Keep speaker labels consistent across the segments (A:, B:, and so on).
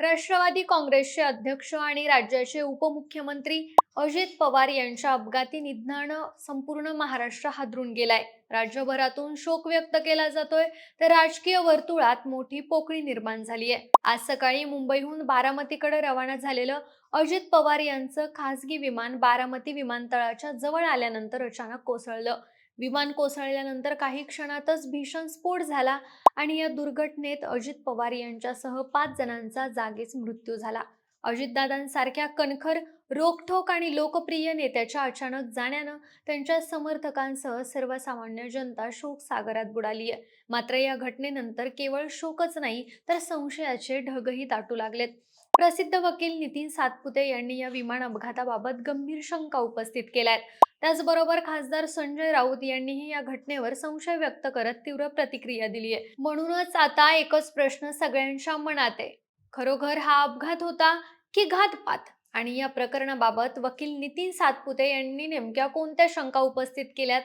A: राष्ट्रवादी काँग्रेसचे अध्यक्ष आणि राज्याचे उपमुख्यमंत्री अजित पवार यांच्या अपघाती निधनानं संपूर्ण महाराष्ट्र हादरून गेलाय. राज्यभरातून शोक व्यक्त केला जातोय, तर राजकीय वर्तुळात मोठी पोकळी निर्माण झाली आहे. आज सकाळी मुंबईहून बारामतीकडे रवाना झालेलं अजित पवार यांचं खासगी विमान बारामती विमानतळाच्या जवळ आल्यानंतर अचानक कोसळलं. विमान कोसळल्यानंतर काही क्षणातच भीषण स्फोट झाला आणि या दुर्घटनेत अजित पवार यांच्यासह 5 जणांचा जागीच मृत्यू झाला. अजितदादांसारख्या कणखर, रोखठोक आणि लोकप्रिय नेत्याच्या अचानक जाण्यानं त्यांच्या समर्थकांसह सर्वसामान्य जनता शोकसागरात बुडाली आहे. मात्र या घटनेनंतर केवळ शोकच नाही तर संशयाचे ढगही दाटू लागलेत. प्रसिद्ध वकील नितीन सातपुते यांनी या विमान अपघाताबाबत गंभीर शंका उपस्थित केल्या आहेत. त्याचबरोबर खासदार संजय राऊत यांनीही या घटनेवर संशय व्यक्त करत तीव्र प्रतिक्रिया दिली आहे. म्हणूनच आता एकच प्रश्न सगळ्यांच्या मनात आहे, खरोखर हा अपघात होता की घातपात? आणि या प्रकरणाबाबत वकील नितीन सातपुते यांनी नेमक्या कोणत्या शंका उपस्थित केल्यात?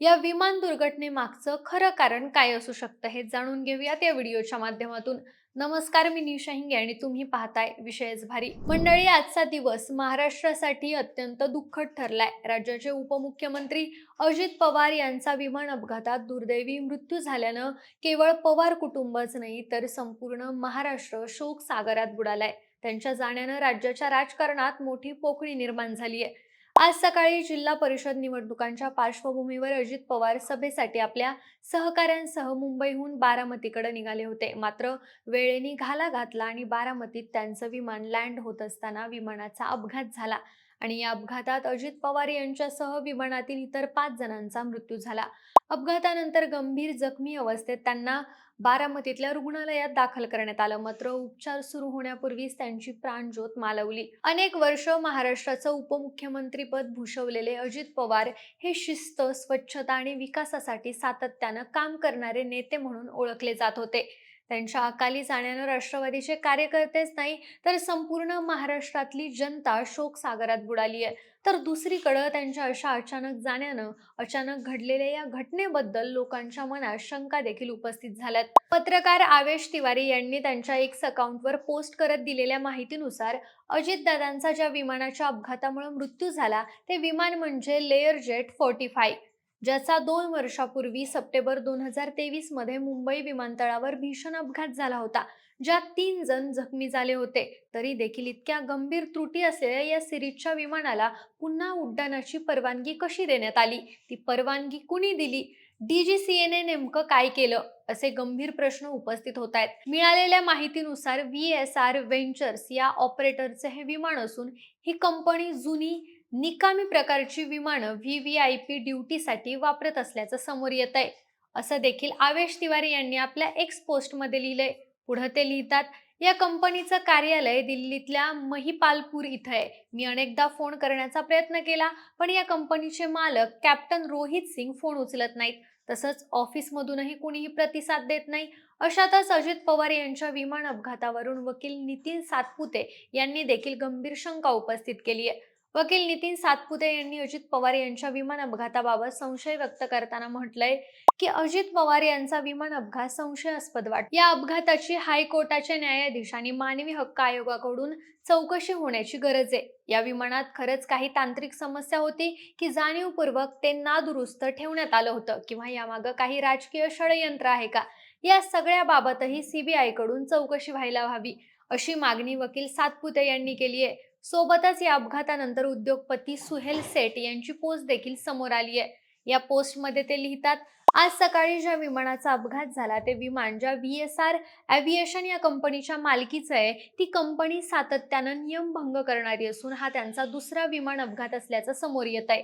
A: या विमान दुर्घटनेमागचं खरं कारण काय असू शकतं हे जाणून घेऊयात या व्हिडिओच्या माध्यमातून. नमस्कार, मी निशा हिंगे आणि तुम्ही पाहताय विषयच भारी. मंडळी, आजचा दिवस महाराष्ट्रासाठी अत्यंत दुःखद ठरलाय. राज्याचे उपमुख्यमंत्री अजित पवार यांचा विमान अपघातात दुर्दैवी मृत्यू झाल्यानं केवळ पवार कुटुंबच नाही तर संपूर्ण महाराष्ट्र शोक सागरात बुडालाय. त्यांच्या जाण्यानं राज्याच्या राजकारणात मोठी पोकळी निर्माण झाली आहे. आज सकाळी जिल्हा परिषद निवडणुकांच्या पार्श्वभूमीवर अजित पवार सभेसाठी आपल्या सहकाऱ्यांसह मुंबईहून बारामतीकडे निघाले होते. मात्र वेळेने घाला घातला आणि बारामतीत त्यांचं विमान लँड होत असताना विमानाचा अपघात झाला आणि या अपघातात अजित पवार यांच्यासह विमानातील इतर 5 जणांचा मृत्यू झाला. अपघातानंतर गंभीर जखमी अवस्थेत त्यांना बारामतीतल्या रुग्णालयात दाखल करण्यात आलं. मात्र उपचार सुरू होण्यापूर्वीच त्यांची प्राणज्योत मालवली. अनेक वर्ष महाराष्ट्राचं उपमुख्यमंत्रीपद भूषवलेले अजित पवार हे शिस्त, स्वच्छता आणि विकासासाठी सातत्यानं काम करणारे नेते म्हणून ओळखले जात होते. त्यांच्या अकाली जाण्यानं राष्ट्रवादीचे कार्यकर्तेच नाही तर संपूर्ण महाराष्ट्रातली जनता शोक सागरात बुडाली आहे. तर दुसरीकडे त्यांच्या अशा अचानक जाण्यानं अचानक घडलेल्या या घटनेबद्दल लोकांच्या मनात शंका देखील उपस्थित झाल्यात. पत्रकार आवेश तिवारी यांनी त्यांच्या एक्स अकाउंटवर पोस्ट करत दिलेल्या माहितीनुसार अजितदादांचा ज्या विमानाच्या अपघातामुळे मृत्यू झाला ते विमान म्हणजे लेअरजेट 45, ज्याचा 2 वर्षापूर्वी सप्टेंबर 2023 मध्ये मुंबई विमानतळावर भीषण अपघात झाला होता, ज्यात 3 जण जखमी झाले होते. तरी देखील इतक्या गंभीर त्रुटी असलेल्या या सिरीजच्या विमानाला पुन्हा उड्डाणाची परवानगी कशी देण्यात आली? ती परवानगी कुणी दिली? DGCAने नेमकं काय केलं? असे गंभीर प्रश्न उपस्थित होत आहेत. मिळालेल्या माहितीनुसार VSR व्हेंचर्स या ऑपरेटरचे हे विमान असून ही कंपनी जुनी निकामी प्रकारची विमानं VVIP ड्युटीसाठी वापरत असल्याचं समोर येत आहे, असं देखील आवेश तिवारी यांनी आपल्या एक्स पोस्टमध्ये लिहिलंय. पुढे ते लिहितात, या कंपनीचं कार्यालय दिल्लीतल्या महिपालपूर इथं आहे. मी अनेकदा फोन करण्याचा प्रयत्न केला पण या कंपनीचे मालक कॅप्टन रोहित सिंग फोन उचलत नाहीत. तसंच ऑफिसमधूनही कुणीही प्रतिसाद देत नाही. अशातच अजित पवार यांच्या विमान अपघातावरून वकील नितीन सातपुते यांनी देखील गंभीर शंका उपस्थित केली आहे. वकील नितीन सातपुते यांनी अजित पवार यांच्या विमान अपघाताबाबत संशय व्यक्त करताना म्हटलंय की अजित पवार यांचा विमान अपघात संशयास्पद वाटतो. या अपघाताची हायकोर्टाचे न्यायाधीश आणि मानवी हक्क आयोगाकडून चौकशी होण्याची गरज आहे. या विमानात खरंच काही तांत्रिक समस्या होती की जाणीवपूर्वक ते नादुरुस्त ठेवण्यात आलं होतं किंवा यामागे काही राजकीय षडयंत्र आहे का? या सगळ्या बाबतही CBI कडून चौकशी व्हायला हवी, अशी मागणी वकील सातपुते यांनी केली आहे. सोबतच या अपघातानंतर उद्योगपती सुहेल सेठ यांची पोस्ट देखील समोर आली आहे. या पोस्टमध्ये ते लिहितात, आज सकाळी ज्या विमानाचा अपघात झाला ते विमान ज्या VSR एव्हिएशन या कंपनीच्या मालकीचं आहे, ती कंपनी सातत्यानं नियमभंग करणारी असून हा त्यांचा दुसरा विमान अपघात असल्याचं समोर येत आहे.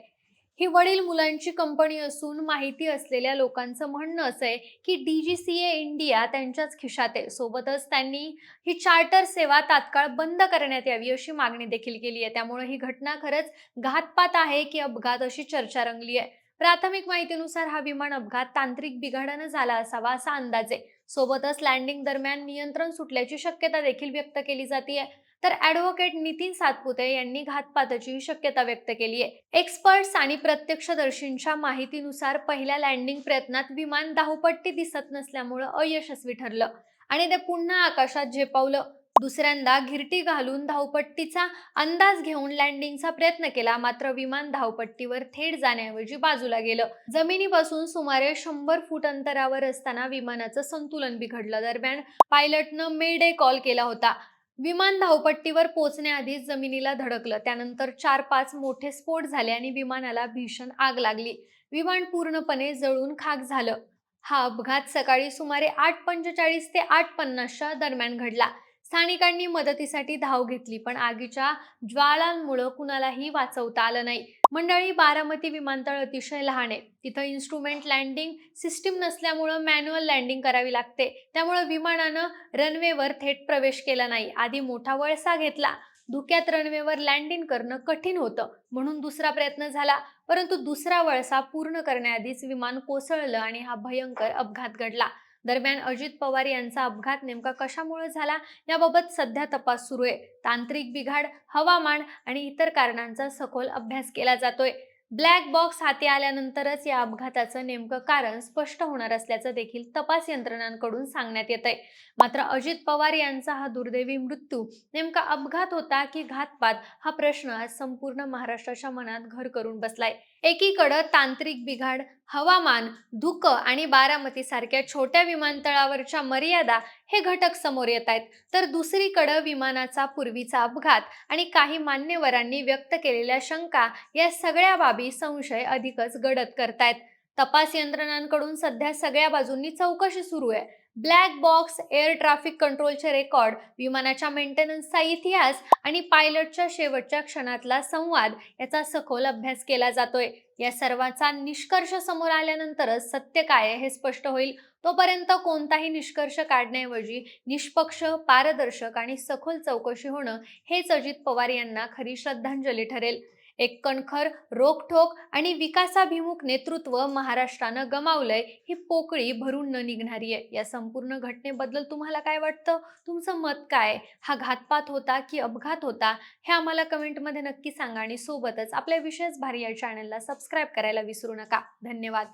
A: ही वडील मुलांची कंपनी असून माहिती असलेल्या लोकांचं म्हणणं असं आहे की DGCA इंडिया त्यांच्याच खिशात आहे. सोबतच त्यांनी ही चार्टर सेवा तात्काळ बंद करण्यात यावी अशी मागणी देखील केली आहे. त्यामुळे ही घटना खरंच घातपात आहे की अपघात अशी चर्चा रंगली आहे. प्राथमिक माहितीनुसार हा विमान अपघात तांत्रिक बिघाडानं झाला असावा असा अंदाज आहे. सोबतच लँडिंग दरम्यान नियंत्रण सुटल्याची शक्यता देखील व्यक्त केली जाते. तर ॲडव्होकेट नितीन सातपुते यांनी घातपाताची शक्यता व्यक्त केली आहे. एक्सपर्ट्स आणि प्रत्यक्षदर्शींच्या माहितीनुसार पहिल्या लँडिंग प्रयत्नात विमान धावपट्टी दिसत नसल्यामुळे अयशस्वी ठरलं आणि ते पुन्हा आकाशात झेपावलं. दुसऱ्यांदा घिरटी घालून धावपट्टीचा अंदाज घेऊन लँडिंगचा प्रयत्न केला, मात्र विमान धावपट्टीवर थेट जाण्याऐवजी बाजूला गेलं. जमिनीपासून सुमारे 100 फूट अंतरावर असताना विमानाचं संतुलन बिघडलं. दरम्यान पायलटनं मेडे कॉल केला होता. विमान धावपट्टीवर पोहोचण्याआधीच जमिनीला धडकलं. त्यानंतर 4-5 मोठे स्फोट झाले आणि विमानाला भीषण आग लागली. विमान पूर्णपणे जळून खाक झालं. हा अपघात सकाळी सुमारे 8:45 ते 8:50च्या दरम्यान घडला. स्थानिकांनी मदतीसाठी धाव घेतली, पण आगीच्या ज्वाळांमुळे कुणालाही वाचवता आलं नाही. मंडळी, बारामती विमानतळ अतिशय लहान आहे. तिथं इन्स्ट्रुमेंट लँडिंग सिस्टीम नसल्यामुळे मॅन्युअल लँडिंग करावी लागते. त्यामुळे विमानानं रनवेवर थेट प्रवेश केला नाही. आधी मोठा वळसा घेतला. धुक्यात रनवेवर लँडिंग करणं कठीण होतं, म्हणून दुसरा प्रयत्न झाला. परंतु दुसरा वळसा पूर्ण करण्याआधीच विमान कोसळलं आणि हा भयंकर अपघात घडला. दरम्यान अजित पवार यांचा अपघात नेमका कशामुळे झाला याबाबत सध्या तपास सुरू आहे. तांत्रिक बिघाड, हवामान आणि इतर कारणांचा सखोल अभ्यास केला जातोय. ब्लॅक बॉक्स हाती आल्यानंतरच या अपघाताचं नेमकं कारण स्पष्ट होणार असल्याचं देखील तपास यंत्रणांकडून सांगण्यात येतंय. मात्र अजित पवार यांचा हा दुर्दैवी मृत्यू नेमका अपघात होता की घातपात, हा प्रश्न आज संपूर्ण महाराष्ट्राच्या मनात घर करून बसलाय. एकीकडे तांत्रिक बिघाड, हवामान, धुकं आणि बारामतीसारख्या छोट्या विमानतळावरच्या मर्यादा हे घटक समोर येत आहेत, तर दुसरीकडे विमानाचा पूर्वीचा अपघात आणि काही मान्यवरांनी व्यक्त केलेल्या शंका या सगळ्या बाबी संशय अधिकच गडद करतायत. तपास यंत्रणांकडून सध्या सगळ्या बाजूंनी चौकशी सुरू आहे. ब्लॅक बॉक्स, एअर ट्रॅफिक कंट्रोलचे रेकॉर्ड, विमानाच्या मेंटेनन्सचा इतिहास आणि पायलटच्या शेवटच्या क्षणातला संवाद याचा सखोल अभ्यास केला जातोय. या सर्वांचा निष्कर्ष समोर आल्यानंतरच सत्य काय आहे हे स्पष्ट होईल. तोपर्यंत कोणताही निष्कर्ष काढण्याऐवजी निष्पक्ष, पारदर्शक आणि सखोल चौकशी होणं हेच अजित पवार यांना खरी श्रद्धांजली ठरेल. एक कणखर, रोखठोक आणि विकासाभिमुख नेतृत्व महाराष्ट्रानं गमावलंय, ही पोकळी भरून न निघणारी आहे. या संपूर्ण घटनेबद्दल तुम्हाला काय वाटतं? तुमचं मत काय? हा घातपात होता की अपघात होता? हे आम्हाला कमेंटमध्ये नक्की सांगा आणि सोबतच आपल्या विशेष भारी या चॅनलला सबस्क्राईब करायला विसरू नका. धन्यवाद.